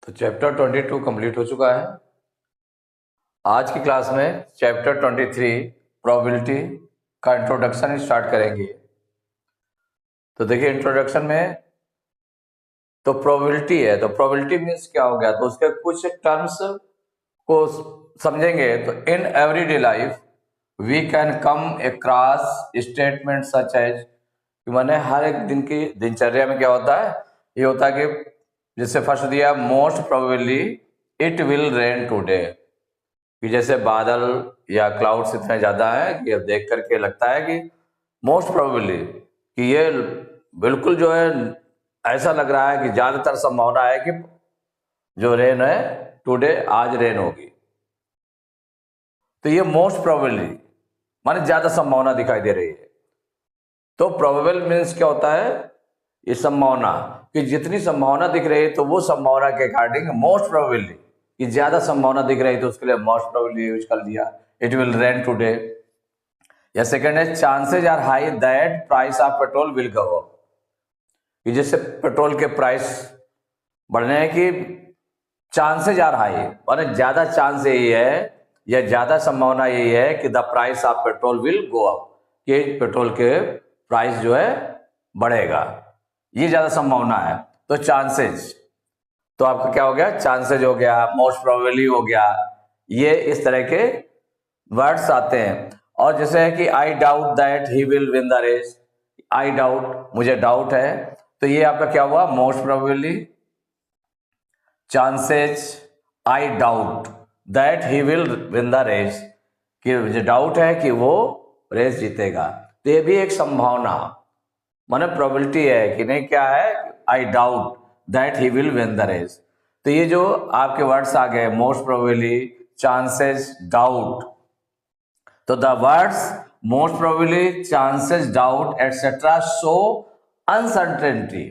तो chapter 22 complete हो चुका है। आज की क्लास में चैप्टर 23 प्रोबेबिलिटी का इंट्रोडक्शन स्टार्ट करेंगे। तो देखिए इंट्रोडक्शन में तो प्रोबेबिलिटी है, तो प्रोबेबिलिटी मीन्स क्या हो गया, तो उसके कुछ टर्म्स को समझेंगे। तो in everyday life we can come across statement such as, मैंने हर एक दिन की दिनचर्या में क्या होता है, ये होता है कि जैसे फर्स्ट दिया most probably it will rain today, कि जैसे बादल या क्लाउड्स इतने ज्यादा है कि अब देख करके लगता है कि मोस्ट प्रोबेबली कि ये बिल्कुल जो है ऐसा लग रहा है कि ज्यादातर संभावना है कि जो रेन है टुडे आज रेन होगी। तो ये मोस्ट प्रोबेबली माने ज्यादा संभावना दिखाई दे रही है। तो प्रोबेबल मीन्स क्या होता है, ये संभावना कि जितनी संभावना दिख रही है तो वो संभावना के अकॉर्डिंग मोस्ट प्रोबेबली कि ज्यादा संभावना दिख रही है तो उसके लिए मोस्ट प्रोबेबली यूज कर दिया, इट विल रेन टुडे। या सेकंड है chances are high that price of petrol will go up, कि जैसे पेट्रोल के प्राइस बढ़ने की चांसेज आर हाई, माने ज्यादा चांस यही है या ज्यादा संभावना यही है कि the price of petrol will go up, कि पेट्रोल के प्राइस जो है बढ़ेगा, ये ज्यादा संभावना है। तो चांसेज, तो आपका क्या हो गया, चांसेज हो गया, मोस्ट प्रोबेबली हो गया, ये इस तरह के वर्ड्स आते हैं। और जैसे है कि I doubt that he will win the race, I doubt मुझे डाउट है, तो ये आपका क्या हुआ, most probably. Chances I doubt that he will win the race, कि मुझे डाउट है कि वो रेस जीतेगा, तो ये भी एक संभावना माने प्रोबेबिलिटी है कि नहीं, क्या है, I doubt that he will win the race. तो ये जो आपके वर्ड्स आ गए मोस्ट प्रोबेबली, चांसेस, डाउट, तो the words most probably, chances, doubt etcetera show uncertainty,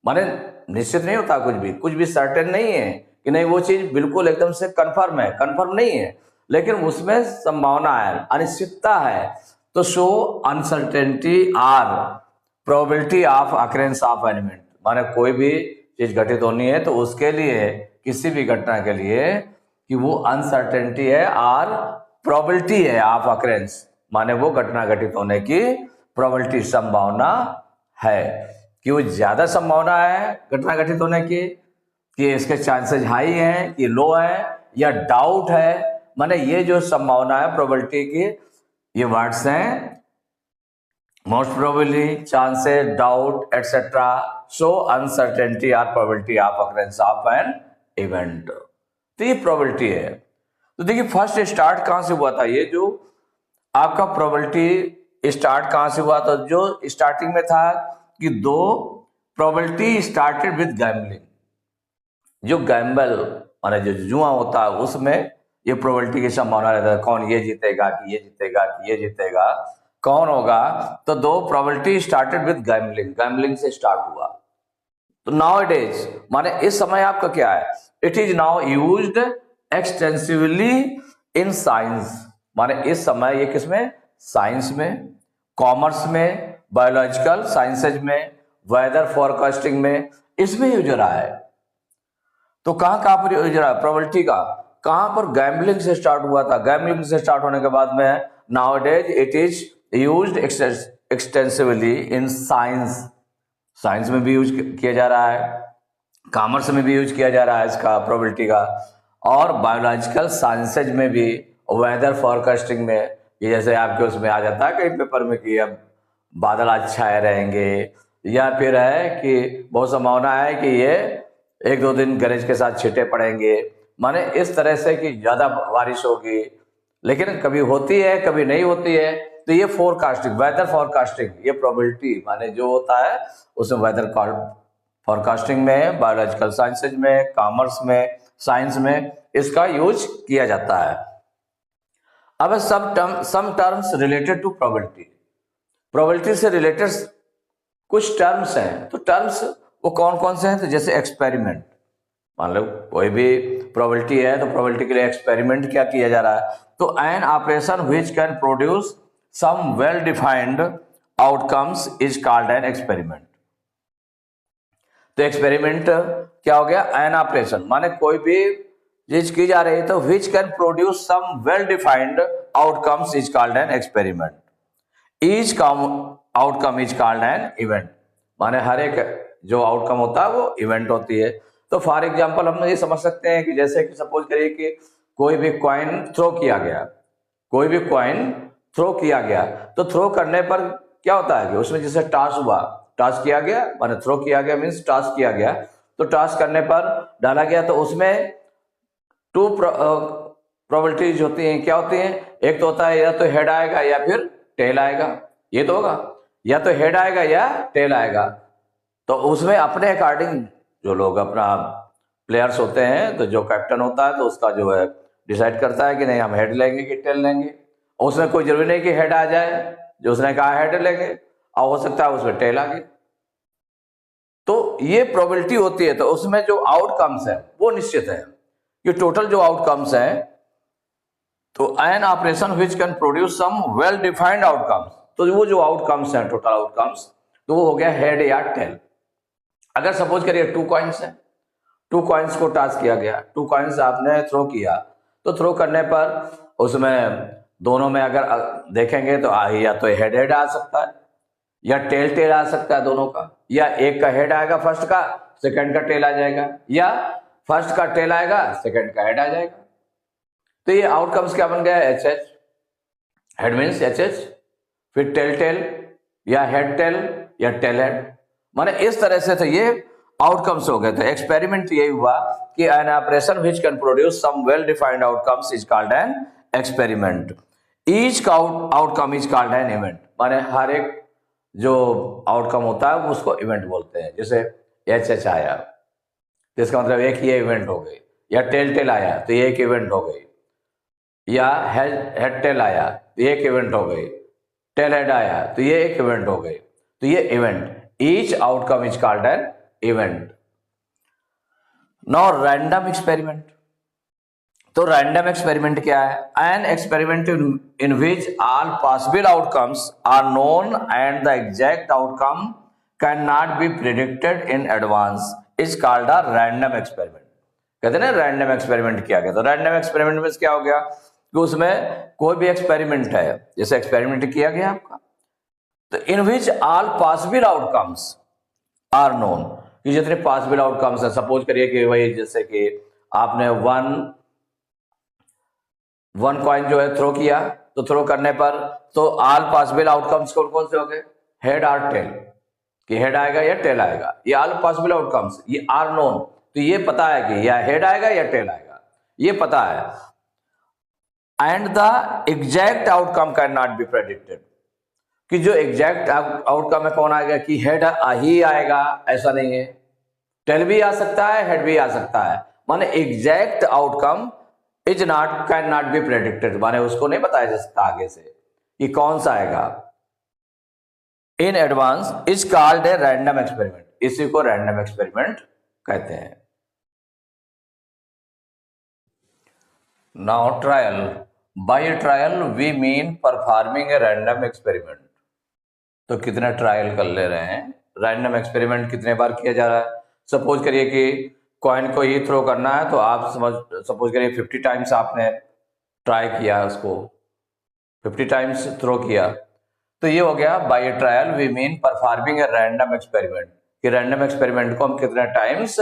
माने निश्चित नहीं होता, कुछ भी सर्टेन नहीं है कि नहीं वो चीज बिल्कुल एकदम से कंफर्म है, कंफर्म नहीं है, लेकिन उसमें संभावना है, अनिश्चितता है। तो show uncertainty or probability of occurrence of element, माने कोई भी चीज घटित होनी है तो उसके लिए, किसी भी घटना के लिए कि वो अनसर्टेनिटी है और प्रोबेबिलिटी है ऑफ अकरेंस, माने वो घटना घटित होने की प्रोबेबिलिटी, संभावना है कि वो ज्यादा संभावना है घटना घटित होने की, कि इसके चांसेस हाई हैं कि लो है, या डाउट है, माने ये जो संभावना है प्रोबेबिलिटी की, ये वर्ड्स हैं most probably, chances, doubt etcetera show uncertainty और probability of occurrence of an event. तो ये प्रोबेबिलिटी है। तो देखिए फर्स्ट स्टार्ट कहां से हुआ था, ये जो आपका प्रोबेबिलिटी स्टार्ट कहां से हुआ, तो जो स्टार्टिंग में था कि दो प्रोबेबिलिटी स्टार्टेड विद गैम्बलिंग, जो गैम्बल माने जो जुआ होता है उसमें ये प्रोबेबिलिटी की संभावना रहता है, कौन ये जीतेगा कि ये जीतेगा कि ये जीतेगा, कौन होगा। तो दो probability started with gambling, gambling से स्टार्ट हुआ। तो नाउ इट इज माने इस समय आपका क्या है, it is now used extensively in science, माने इस समय ये किसमें, साइंस में, कॉमर्स में, बायोलॉजिकल साइंसेज में, वेदर फोरकास्टिंग में, इसमें यूज हो रहा है। तो कहां पर यूज हो रहा है प्रोबेबिलिटी का, कहां पर, गैम्बलिंग से स्टार्ट हुआ था, गैम्बलिंग से स्टार्ट होने के बाद में nowadays it is used extensively in science, science में भी यूज किया जा रहा है, कॉमर्स में भी यूज किया जा रहा है इसका प्रोबेबिलिटी का, और बायोलॉजिकल साइंसेज में भी, वेदर फोरकास्टिंग में, ये जैसे आपके उसमें आ जाता है कई पेपर में कि अब बादल आज छाए रहेंगे, या फिर है कि बहुत संभावना है कि ये एक दो दिन गरज के साथ छींटे पड़ेंगे, माने इस तरह से कि ज्यादा बारिश होगी, लेकिन कभी होती है कभी नहीं होती है। तो ये फोरकास्टिंग, वेदर फोरकास्टिंग, ये प्रोबेबिलिटी माने जो होता है उसमें वेदर फोरकास्टिंग में, बायोलॉजिकल साइंसेज में, कॉमर्स में, साइंस में इसका यूज किया जाता है। अब some terms related to probability, probability से रिलेटेड कुछ टर्म्स हैं। तो टर्म्स वो कौन कौन से हैं, तो जैसे एक्सपेरिमेंट, मान लो कोई भी प्रोबेबिलिटी है तो प्रोबेबिलिटी के लिए एक्सपेरिमेंट क्या किया जा रहा है, तो an operation which can produce some well defined outcomes is called an experiment. तो एक्सपेरिमेंट क्या हो गया, एन ऑपरेशन, माने कोई भी चीज की जा रही है तो which can produce some well defined outcomes is called an experiment. Each outcome is called an event, माने हर एक जो आउटकम होता है वो इवेंट होती है। तो फॉर एग्जाम्पल हम ये समझ सकते हैं कि जैसे कि सपोज करिए कि कोई भी कॉइन थ्रो किया गया, कोई भी कॉइन थ्रो किया गया, तो थ्रो करने पर क्या होता है कि उसमें जैसे टॉस हुआ, टॉस किया गया माने थ्रो किया गया मीन्स टॉस किया गया, तो टॉस करने पर डाला गया, तो उसमें टू प्रोबेबिलिटीज होती हैं, क्या होती हैं, एक तो होता है या तो हेड आएगा या फिर टेल आएगा, ये तो होगा, या तो हेड आएगा या टेल आएगा। तो उसमें अपने अकॉर्डिंग जो लोग अपना प्लेयर्स होते हैं, तो जो कैप्टन होता है तो उसका जो है डिसाइड करता है कि नहीं हम हेड लेंगे कि टेल लेंगे। उसमें कोई जरूरी नहीं कि हेड आ जाए, जो उसने कहा हेड लेंगे, और हो सकता है उसमें टेल आ गई। तो ये प्रोबेबिलिटी होती है, तो उसमें जो आउटकम्स है वो निश्चित है, ये टोटल जो आउटकम्स हैं, तो an operation which can produce some well defined outcomes, तो वो जो आउटकम्स हैं टोटल आउटकम्स, तो वो हो गया हेड या टेल। अगर सपोज करिए 2 कॉइन्स है, 2 कॉइन्स को टॉस किया गया, 2 कॉइन्स आपने थ्रो किया, तो थ्रो करने पर उसमें दोनों में अगर देखेंगे तो या तो हेड आ सकता है या टेल आ सकता है दोनों का, या एक का हेड आएगा फर्स्ट का, सेकंड का टेल आ जाएगा, या फर्स्ट का टेल आएगा सेकंड का हेड आ जाएगा। तो ये आउटकम्स क्या बन गया, H H, head means H H, फिर टेल या हेड टेल या टेल हेड, माने इस तरह से तो ये आउटकम्स हो गए। तो एक्सपेरिमेंट यही हुआ कि an operation which can produce some well defined outcomes is called an experiment. Each outcome is called an event, माने हर एक जो आउटकम होता है उसको इवेंट बोलते हैं। जैसे एच एच आया तो इसका मतलब एक ये इवेंट हो गई, या टेल आया तो ये एक इवेंट हो गई, या हेड टेल आया तो ये एक इवेंट हो गई, टेल हेड आया तो ये एक इवेंट हो गई, तो ये event, each outcome is called an event. Now random experiment, तो रैंडम एक्सपेरिमेंट क्या है, an experiment in which all possible outcomes are known and the exact outcome can not be predicted in advance is called a random experiment. कहते हैं ना random experiment किया गया, तो random experiment में क्या हो गया कि उसमें कोई भी एक्सपेरिमेंट है, जैसे एक्सपेरिमेंट किया गया आपका, तो in which all possible outcomes are known, कि जितने पॉसिबल आउटकम्स है, सपोज करिए कि वही जैसे कि आपने वन कॉइन जो है थ्रो किया, तो थ्रो करने पर तो ऑल पॉसिबल आउटकम्स कौन कौन से हो गए, हेड और टेल, कि हेड आएगा या टेल आएगा, ये ऑल पॉसिबल आउटकम्स, ये आर नोन, तो ये पता है कि या हेड आएगा या टेल आएगा, ये पता है। And the exact outcome can not B predicted, कि जो एग्जैक्ट आउटकम है कौन आएगा, कि हेड ही आएगा ऐसा नहीं है, टेल भी आ सकता है हेड भी आ सकता है, माने exact outcome is not can not B predicted, माने उसको नहीं बताया जा सकता आगे से कि कौन सा आएगा in advance is called a random experiment, इसी को रैंडम एक्सपेरिमेंट कहते हैं। Now trial, by trial we mean performing a random experiment, तो कितना ट्रायल कर ले रहे हैं, रैंडम एक्सपेरिमेंट कितने बार किया जा रहा है। सपोज करिए कि कॉइन को ही थ्रो करना है, तो आप सपोज करिए 50 टाइम्स आपने ट्राई किया, उसको 50 टाइम्स थ्रो किया, तो ये हो गया by trial we mean performing a random experiment, कि रैंडम एक्सपेरिमेंट को हम कितने टाइम्स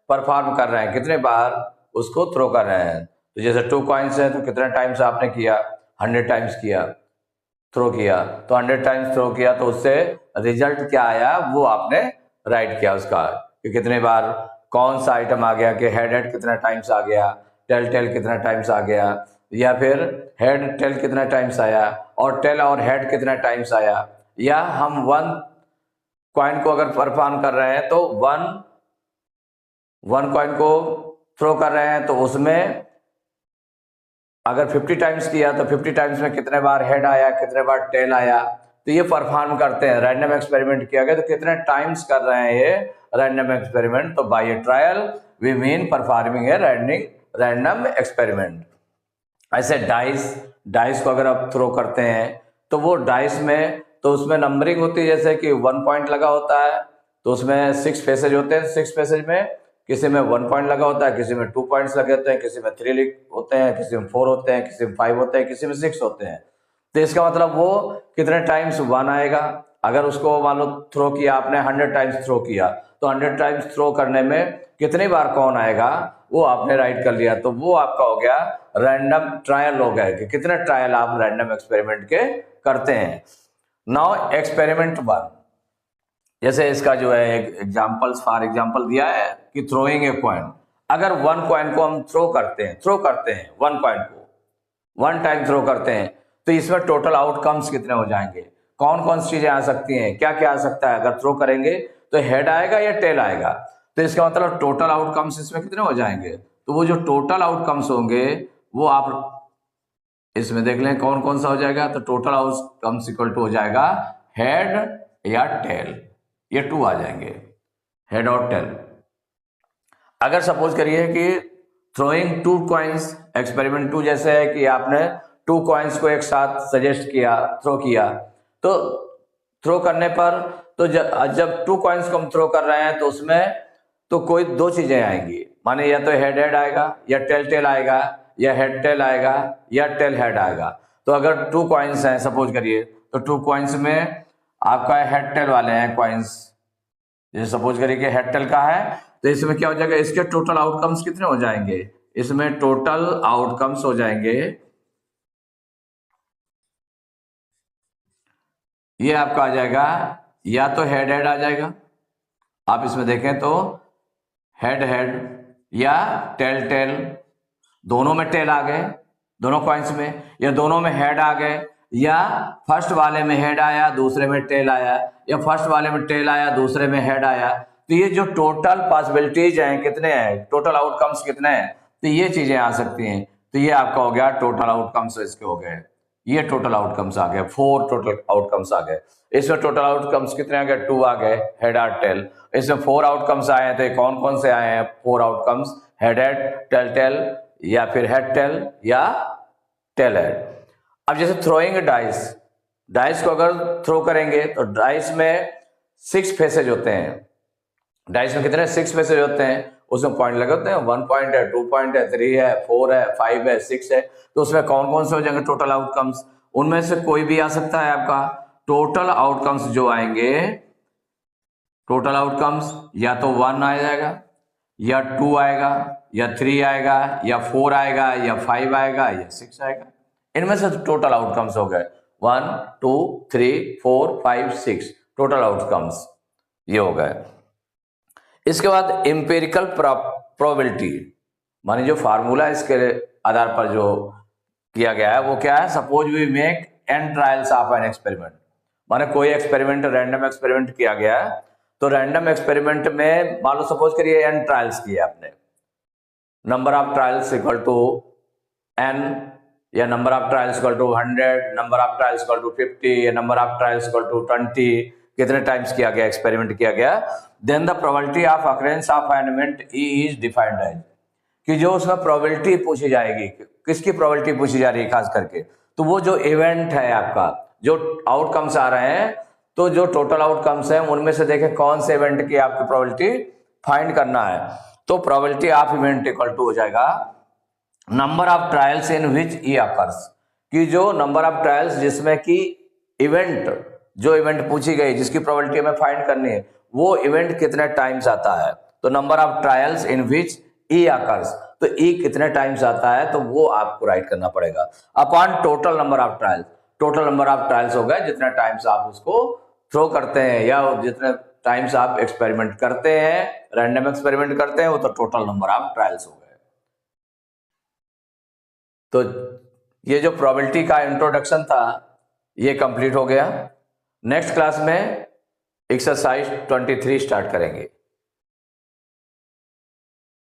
परफॉर्म कर रहे हैं, कितने बार उसको थ्रो कर रहे हैं। तो जैसे 2 कॉइन्स है तो कितने टाइम्स आपने किया, 100 टाइम्स किया, थ्रो किया, तो 100 टाइम्स थ्रो किया, तो उससे रिजल्ट क्या आया वो आपने राइट किया उसका, कि कितने बार कौन सा आइटम आ गया, कि हेड कितना टाइम्स आ गया, टेल कितना टाइम्स आ गया, या फिर हेड टेल कितना टाइम्स आया और टेल और हेड कितना टाइम्स आया, या हम 1 कॉइन को अगर परफॉर्म कर रहे हैं तो 1 कॉइन को थ्रो कर रहे हैं, तो उसमें अगर 50 टाइम्स किया तो 50 टाइम्स में कितने बार हेड आया कितने बार टेल आया, तो ये परफॉर्म करते हैं। रैंडम एक्सपेरिमेंट किया गया तो कितने टाइम्स कर रहे हैं ये रैंडम एक्सपेरिमेंट, तो by trial we mean performing a random experiment. ऐसे डाइस को अगर आप थ्रो करते हैं तो वो डाइस में तो उसमें नंबरिंग होती है, जैसे कि 1 पॉइंट लगा होता है तो उसमें 6 फेसेज होते हैं। 6 फेसेज में किसी में 1 पॉइंट लगा होता है, किसी में 2 पॉइंट्स लगे होते हैं, किसी में 3 होते हैं, किसी में 4 होते हैं, किसी में 5 होते हैं, किसी में 6 होते हैं। तो इसका मतलब वो कितने टाइम्स 1 आएगा। अगर उसको मान लो थ्रो किया आपने 100 टाइम्स थ्रो किया, तो 100 टाइम्स थ्रो करने में कितनी बार कौन आएगा वो आपने राइट कर लिया। तो वो आपका हो गया रैंडम ट्रायल हो गया कि कितने ट्रायल आप रैंडम एक्सपेरिमेंट के करते हैं। नाउ एक्सपेरिमेंट 1, जैसे इसका जो है एक एग्जाम्पल्स फॉर एग्जाम्पल दिया है कि थ्रोइंग ए कॉइन। अगर 1 कॉइन को हम थ्रो करते हैं 1 कॉइन को 1 टाइम थ्रो करते हैं, तो इसमें टोटल आउटकम्स कितने हो जाएंगे, कौन कौन सी चीजें आ सकती हैं, क्या क्या आ सकता है। अगर थ्रो करेंगे तो हेड आएगा या टेल आएगा, तो इसका मतलब टोटल आउटकम्स इसमें कितने हो जाएंगे। तो वो जो टोटल आउटकम्स होंगे वो आप इसमें देख लें कौन कौन सा हो जाएगा। तो टोटल आउटकम्स इक्वल टू हो जाएगा हेड या टेल, ये 2 आ जाएंगे, हेड और टेल। अगर सपोज करिए कि थ्रोइंग 2 कॉइन्स, एक्सपेरिमेंट 2 जैसे है कि आपने 2 कॉइन्स को एक साथ सजेस्ट किया, थ्रो किया, तो थ्रो करने पर तो जब 2 कॉइन्स को हम थ्रो कर रहे हैं तो उसमें तो कोई 2 चीजें आएंगी, माने या तो हेड हेड आएगा या टेल टेल आएगा या हेड टेल आएगा या टेल हेड आएगा। तो अगर 2 कॉइन्स हैं सपोज करिए, तो 2 कॉइन्स में आपका हेड टेल वाले हैं कॉइन्स, जैसे सपोज करिए कि हेड टेल का है, तो इसमें क्या हो जाएगा, इसके टोटल आउटकम्स कितने हो जाएंगे, इसमें टोटल आउटकम्स हो जाएंगे, ये आपका आ जाएगा या तो हेड हेड आ जाएगा, आप इसमें देखें तो हेड हेड या टेल टेल, दोनों में टेल आ गए दोनों कॉइन्स में, या दोनों में हेड आ गए, या फर्स्ट वाले में हेड आया दूसरे में टेल आया, या फर्स्ट वाले में टेल आया दूसरे में हेड आया। तो ये जो टोटल पॉसिबिलिटीज हैं कितने हैं, टोटल आउटकम्स कितने हैं, तो ये चीजें आ सकती हैं। तो ये आपका हो गया टोटल आउटकम्स, इसके हो गए ये टोटल आउटकम्स आ गए, 4 टोटल आउटकम्स आ गए। इसमें टोटल आउटकम्स कितने आ गए, 2 आ गए, हेड और टेल। इसमें 4 आउटकम्स आए हैं, तो कौन कौन से आए हैं 4 outcomes, head head, tail tail, या फिर हेड टेल या टेल हेड। अब जैसे थ्रोइंग डाइस, डाइस को अगर थ्रो करेंगे तो डाइस में 6 फेसेज होते हैं। डाइस में कितने 6 फेसेज होते हैं, उसमें पॉइंट लगे होते हैं, 1 पॉइंट है, 2 पॉइंट है, 3 है, 4 है, 5 है, 6 है। तो उसमें कौन कौन से हो जाएंगे टोटल आउटकम्स, उनमें से कोई भी आ सकता है आपका। टोटल आउटकम्स जो आएंगे, टोटल आउटकम्स या तो 1 आ जाएगा या 2 आएगा या 3 आएगा या 4 आएगा या 5 आएगा या 6 आएगा। इनमें से टोटल आउटकम्स हो गए 1 2 3 4 5 6 टोटल आउटकम्स ये हो गए। इसके बाद एम्पिरिकल प्रोबेबिलिटी, माने जो फार्मूला इसके आधार पर जो किया गया है वो क्या है, suppose we make n trials of an experiment, माने कोई एक्सपेरिमेंट रैंडम एक्सपेरिमेंट किया गया है, तो रैंडम एक्सपेरिमेंट में मान लो सपोज करिए n ट्रायल्स किए आपने, number of trials equal to n, या number of trials equal to 100, number of trials equal to 50, या number of trials equal to 20, कितने टाइम्स किया गया एक्सपेरिमेंट किया गया। Then the probability of occurrence of an event is defined as, कि जो उसमें प्रोबेबिलिटी पूछी जाएगी, किसकी प्रोबेबिलिटी पूछी जा रही है खास करके, तो वो जो इवेंट है आपका, जो आउटकम्स आ रहे हैं, तो जो टोटल आउटकम्स हैं उनमें से देखें कौन से इवेंट की आपकी प्रोबेबिलिटी फाइंड करना है। तो probability of event equal to हो जाएगा number of trials in which E occurs, कि जो नंबर ऑफ ट्रायल्स जिसमें कि इवेंट, जो इवेंट पूछी गई जिसकी प्रोबेबिलिटी हमें फाइंड करनी है, वो इवेंट कितने टाइम्स आता है। तो number of trials in which E occurs, तो ई कितने टाइम्स आता है, तो वो आपको राइट करना पड़ेगा upon total number of trials. Total number of trials हो गए जितने टाइम्स आप उसको थ्रो करते हैं या जितने टाइम्स आप एक्सपेरिमेंट करते हैं, रैंडम एक्सपेरिमेंट करते हैं, वो तो टोटल नंबर ऑफ ट्रायल्स हो गए। तो ये जो प्रोबेबिलिटी का इंट्रोडक्शन था ये कंप्लीट हो गया। नेक्स्ट क्लास में एक्सरसाइज 23 स्टार्ट करेंगे।